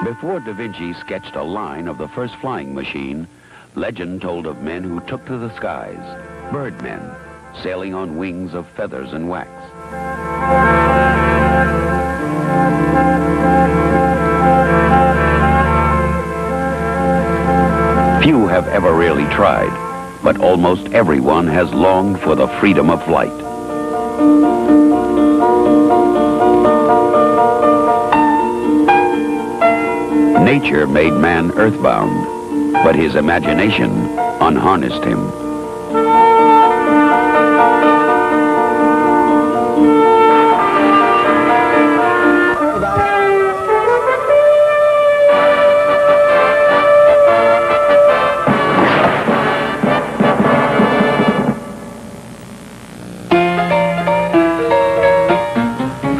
Before Da Vinci sketched a line of the first flying machine, legend told of men who took to the skies, birdmen, sailing on wings of feathers and wax. Few have ever really tried, but almost everyone has longed for the freedom of flight. Nature made man earthbound, but his imagination unharnessed him.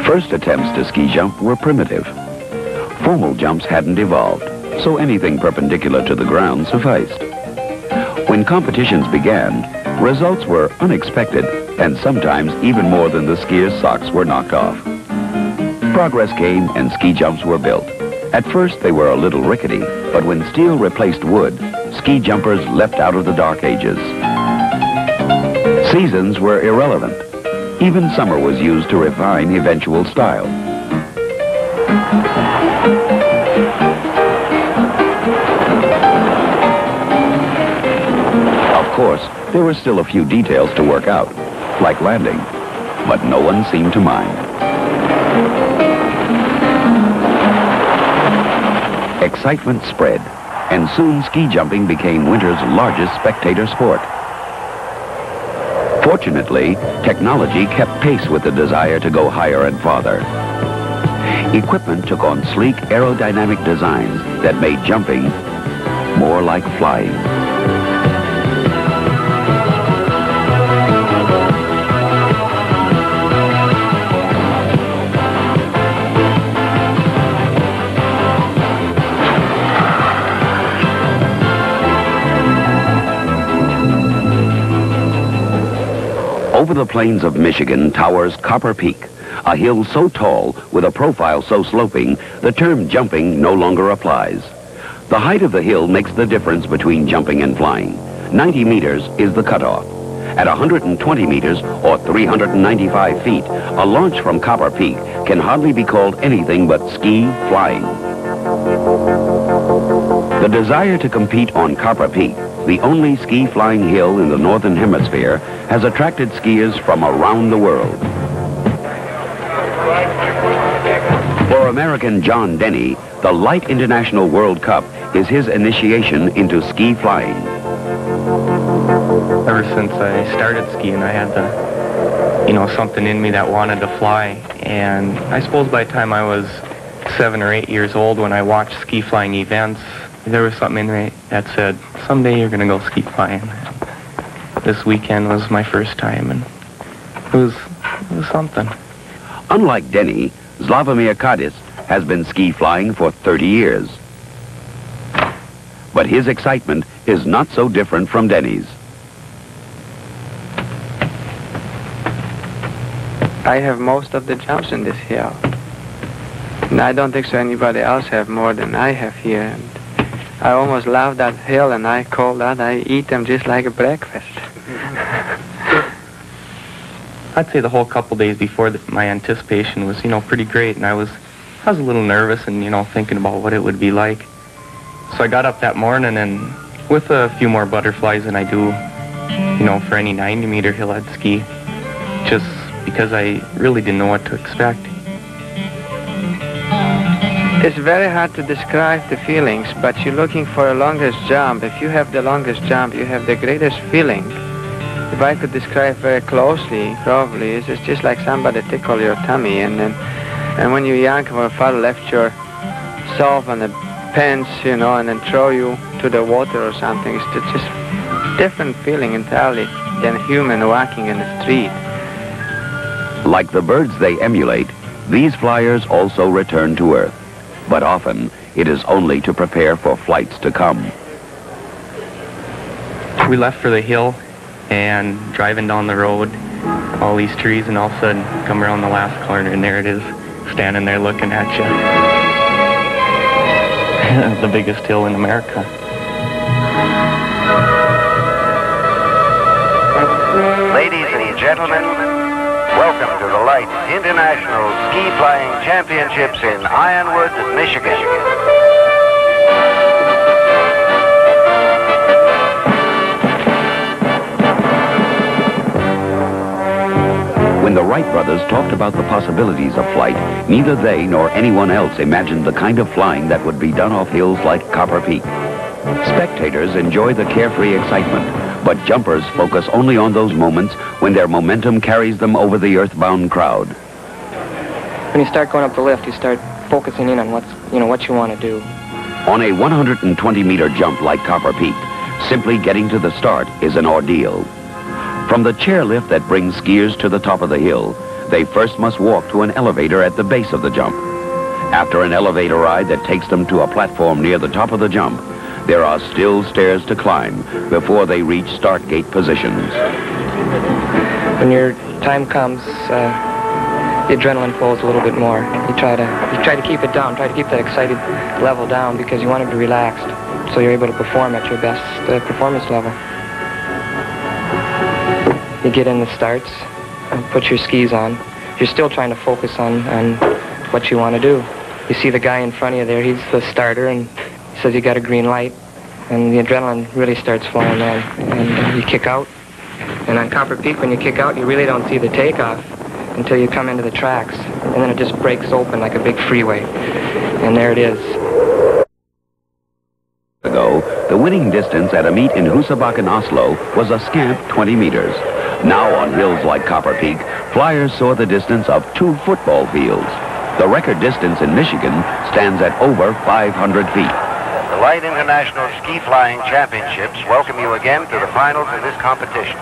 First attempts to ski jump were primitive. Formal jumps hadn't evolved, so anything perpendicular to the ground sufficed. When competitions began, results were unexpected and sometimes even more than the skier's socks were knocked off. Progress came and ski jumps were built. At first they were a little rickety, but when steel replaced wood, ski jumpers leapt out of the dark ages. Seasons were irrelevant. Even summer was used to refine eventual style. Of course, there were still a few details to work out, like landing, but no one seemed to mind. Excitement spread, and soon ski jumping became winter's largest spectator sport. Fortunately, technology kept pace with the desire to go higher and farther. Equipment took on sleek aerodynamic designs that made jumping more like flying. Over the plains of Michigan towers Copper Peak, a hill so tall with a profile so sloping, the term jumping no longer applies. The height of the hill makes the difference between jumping and flying. 90 meters is the cutoff. At 120 meters, or 395 feet, a launch from Copper Peak can hardly be called anything but ski flying. The desire to compete on Copper Peak, the only ski flying hill in the Northern Hemisphere, has attracted skiers from around the world. For American John Denny, the Light International World Cup is his initiation into ski flying. Ever since I started skiing, I had something in me that wanted to fly. And I suppose by the time I was 7 or 8 years old, when I watched ski flying events, there was something in me that said, someday you're going to go ski flying. This weekend was my first time, and it was something. Unlike Denny, Slavomir Kadis has been ski flying for 30 years. But his excitement is not so different from Denny's. I have most of the jumps in this hill. And I don't think so anybody else have more than I have here. And I almost love that hill, and I call that, I eat them just like a breakfast. I'd say the whole couple days before my anticipation was, pretty great, and I was a little nervous and, thinking about what it would be like. So I got up that morning, and with a few more butterflies than I do, for any 90-meter hill I'd ski, just because I really didn't know what to expect. It's very hard to describe the feelings, but you're looking for a longest jump. If you have the longest jump, you have the greatest feeling. If I could describe very closely, probably, it's just like somebody tickle your tummy, and when you're young, when father left yourself on the pants, and then throw you to the water or something, it's just different feeling entirely than a human walking in the street. Like the birds they emulate, these flyers also return to Earth. But often, it is only to prepare for flights to come. We left for the hill, and driving down the road, all these trees, and all of a sudden, come around the last corner, and there it is, standing there looking at you. the biggest hill in America. Ladies and gentlemen, welcome to the Light International Ski Flying Championships in Ironwood, Michigan. When the Wright brothers talked about the possibilities of flight, neither they nor anyone else imagined the kind of flying that would be done off hills like Copper Peak. Spectators enjoy the carefree excitement, but jumpers focus only on those moments when their momentum carries them over the earthbound crowd. When you start going up the lift, you start focusing in on what you want to do. On a 120-meter jump like Copper Peak, simply getting to the start is an ordeal. From the chairlift that brings skiers to the top of the hill, they first must walk to an elevator at the base of the jump. After an elevator ride that takes them to a platform near the top of the jump, there are still stairs to climb before they reach start gate positions. When your time comes, the adrenaline flows a little bit more. You try to keep it down, try to keep that excited level down because you want to be relaxed, so you're able to perform at your best performance level. You get in the starts and put your skis on. You're still trying to focus on what you want to do. You see the guy in front of you there, he's the starter, and he says you got a green light, and the adrenaline really starts flowing then. And you kick out. And on Copper Peak, when you kick out, you really don't see the takeoff until you come into the tracks. And then it just breaks open like a big freeway. And there it is. Ago, the winning distance at a meet in Husabakken, Oslo was a scant 20 meters. Now on hills like Copper Peak, flyers soar the distance of 2 football fields. The record distance in Michigan stands at over 500 feet. The Light International Ski Flying Championships welcome you again to the finals of this competition.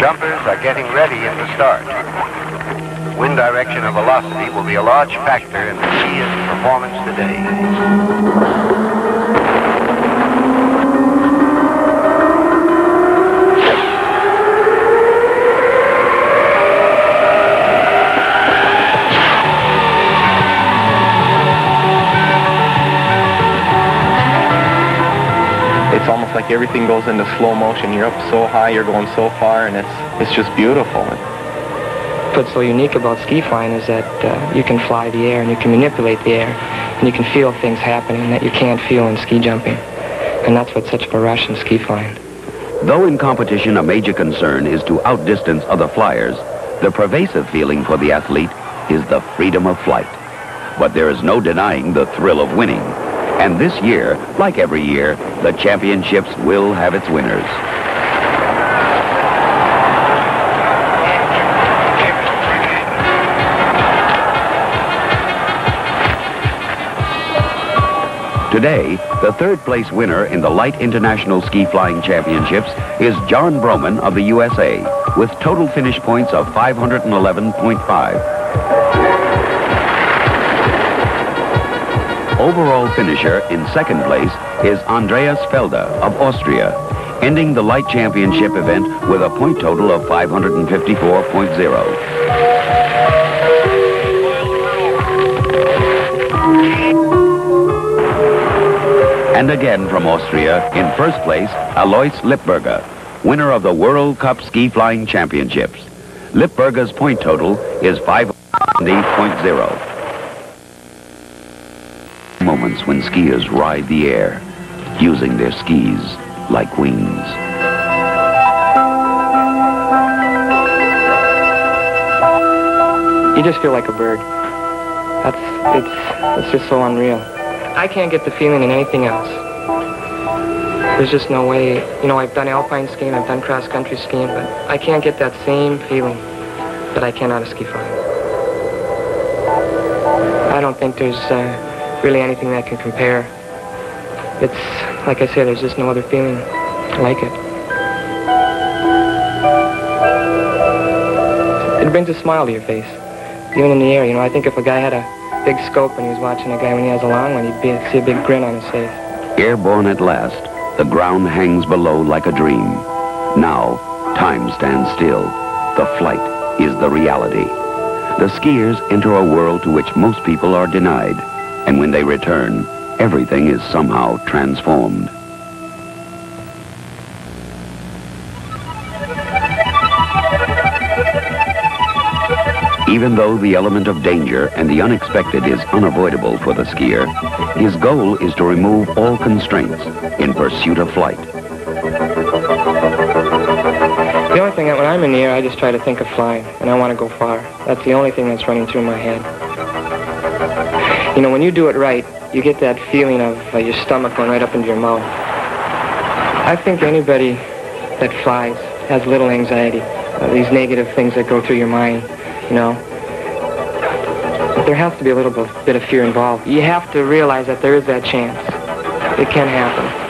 Jumpers are getting ready in the start. Wind direction and velocity will be a large factor in the skiers' performance today. It's almost like everything goes into slow motion. You're up so high, you're going so far, and it's just beautiful. What's so unique about ski flying is that you can fly the air and you can manipulate the air and you can feel things happening that you can't feel in ski jumping. And that's what's such a rush in ski flying. Though in competition a major concern is to outdistance other flyers, the pervasive feeling for the athlete is the freedom of flight. But there is no denying the thrill of winning. And this year, like every year, the championships will have its winners. Today, the third-place winner in the Light International Ski Flying Championships is John Broman of the USA, with total finish points of 511.5. Overall finisher in second place is Andreas Felder of Austria, ending the Light Championship event with a point total of 554.0. And again from Austria, in first place, Alois Lippberger, winner of the World Cup Ski Flying Championships. Lippberger's point total is 570.0. Moments when skiers ride the air, using their skis like wings. You just feel like a bird. It's just so unreal. I can't get the feeling in anything else. There's just no way. You know, I've done alpine skiing, I've done cross-country skiing, but I can't get that same feeling that I can out of ski flying. I don't think there's really anything that can compare. It's, like I said, there's just no other feeling like it. It brings a smile to your face, even in the air. You know, I think if a guy had a big scope and he was watching a guy when he has a long one, you'd see a big grin on his face. Airborne at last, the ground hangs below like a dream. Now, time stands still. The flight is the reality. the skiers enter a world to which most people are denied, and when they return, everything is somehow transformed. Even though the element of danger and the unexpected is unavoidable for the skier, his goal is to remove all constraints in pursuit of flight. The only thing that when I'm in the air, I just try to think of flying, and I want to go far. That's the only thing that's running through my head. You know, when you do it right, you get that feeling of your stomach going right up into your mouth. I think anybody that flies has little anxiety, these negative things that go through your mind, you know. There has to be a little bit of fear involved. You have to realize that there is that chance. It can happen.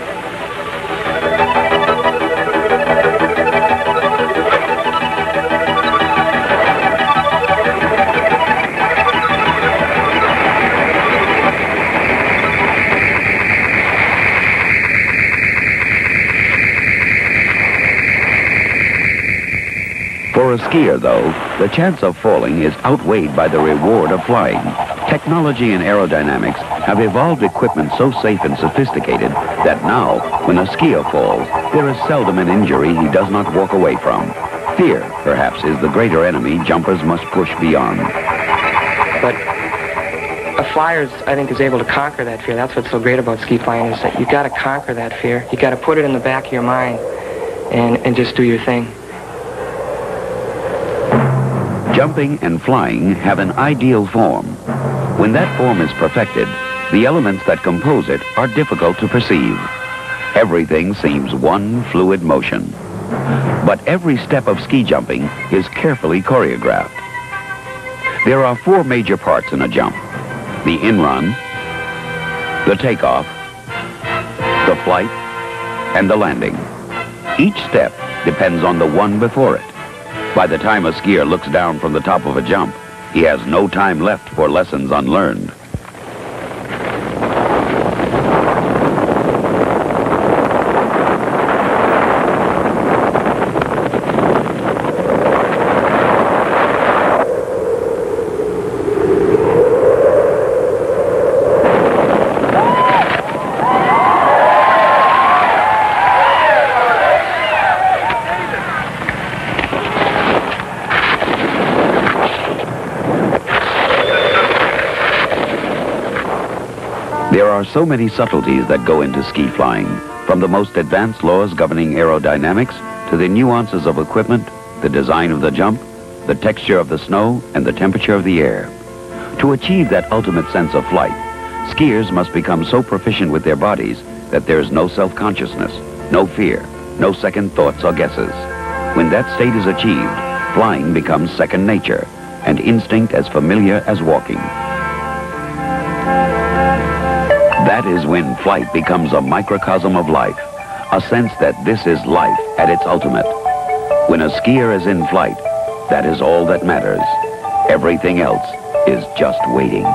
For a skier, though, the chance of falling is outweighed by the reward of flying. Technology and aerodynamics have evolved equipment so safe and sophisticated that now, when a skier falls, there is seldom an injury he does not walk away from. Fear, perhaps, is the greater enemy jumpers must push beyond. But a flyer, I think, is able to conquer that fear. That's what's so great about ski flying, is that you've got to conquer that fear. You've got to put it in the back of your mind and just do your thing. Jumping and flying have an ideal form. When that form is perfected, the elements that compose it are difficult to perceive. Everything seems one fluid motion. But every step of ski jumping is carefully choreographed. There are 4 major parts in a jump: the in-run, the takeoff, the flight, and the landing. Each step depends on the one before it. By the time a skier looks down from the top of a jump, he has no time left for lessons unlearned. There are so many subtleties that go into ski flying, from the most advanced laws governing aerodynamics to the nuances of equipment, the design of the jump, the texture of the snow, and the temperature of the air. To achieve that ultimate sense of flight, skiers must become so proficient with their bodies that there is no self-consciousness, no fear, no second thoughts or guesses. When that state is achieved, flying becomes second nature, and instinct as familiar as walking. That is when flight becomes a microcosm of life, a sense that this is life at its ultimate. When a skier is in flight, that is all that matters. Everything else is just waiting.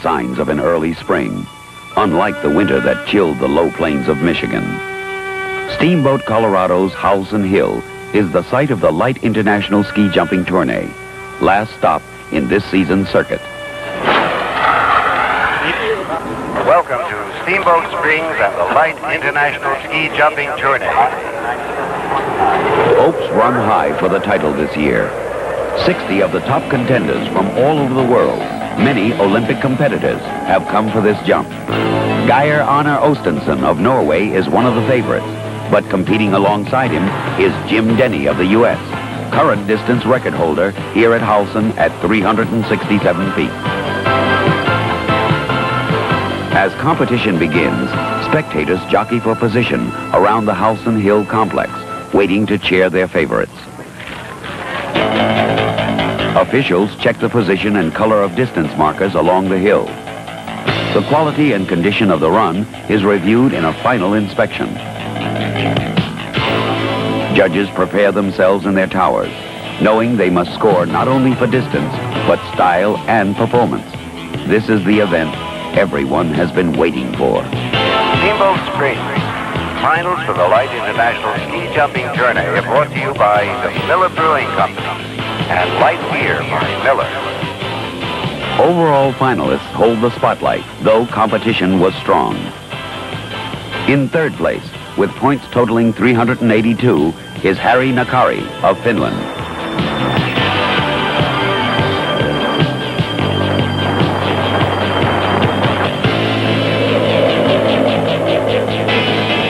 Signs of an early spring, unlike the winter that chilled the low plains of Michigan. Steamboat Colorado's Howson Hill is the site of the Light International Ski Jumping Tourney, last stop in this season's circuit. Welcome to Steamboat Springs and the Light International Ski Jumping Tourney. Hopes run high for the title this year. 60 of the top contenders from all over the world, many Olympic competitors, have come for this jump. Geir Arne Ostensen of Norway is one of the favorites, but competing alongside him is Jim Denny of the U.S., current distance record holder here at Halsen at 367 feet. As competition begins, spectators jockey for position around the Halsen Hill complex, waiting to cheer their favorites. Officials check the position and color of distance markers along the hill. The quality and condition of the run is reviewed in a final inspection. Judges prepare themselves in their towers, knowing they must score not only for distance, but style and performance. This is the event everyone has been waiting for. Steamboat Springs. Finals for the Light International Ski Jumping Journey are brought to you by the Miller Brewing Company and Light Beer by Miller. Overall finalists hold the spotlight, though competition was strong. In third place, with points totaling 382, is Harry Nakari of Finland.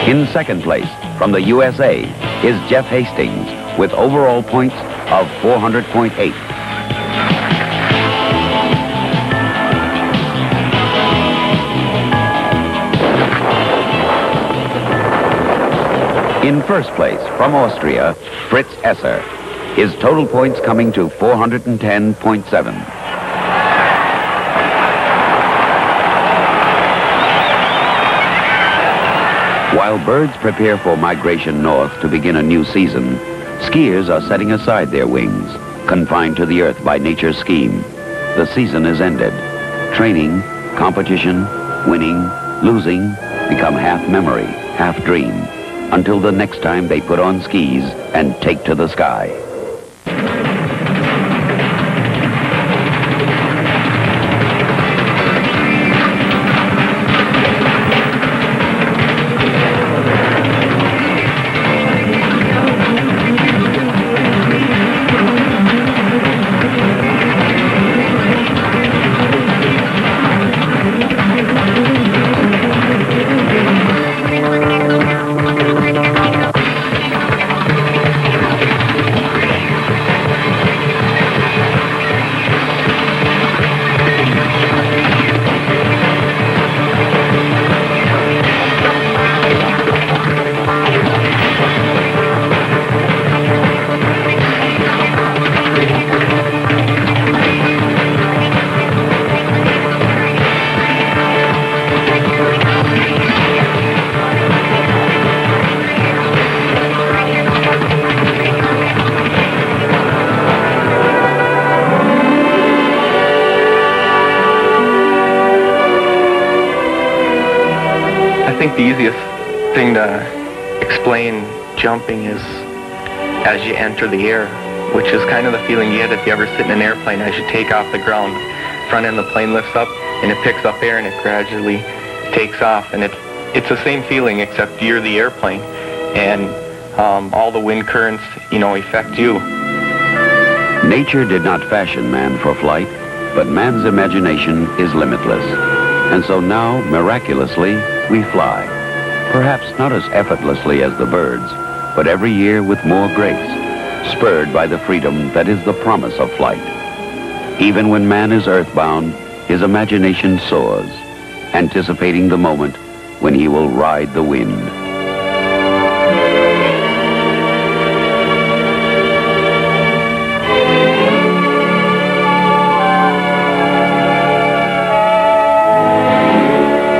In second place, from the USA, is Jeff Hastings with overall points of 400.8. In first place, from Austria, Fritz Esser, his total points coming to 410.7. While birds prepare for migration north to begin a new season, skiers are setting aside their wings, confined to the earth by nature's scheme. The season is ended. Training, competition, winning, losing become half memory, half dream, until the next time they put on skis and take to the sky. I think the easiest thing to explain jumping is as you enter the air, which is kind of the feeling you get if you ever sit in an airplane as you take off the ground. Front end of the plane lifts up and it picks up air and it gradually takes off, and it's the same feeling except you're the airplane, and all the wind currents, affect you. Nature did not fashion man for flight, but man's imagination is limitless. And so now, miraculously, we fly. Perhaps not as effortlessly as the birds, but every year with more grace, spurred by the freedom that is the promise of flight. Even when man is earthbound, his imagination soars, anticipating the moment when he will ride the wind.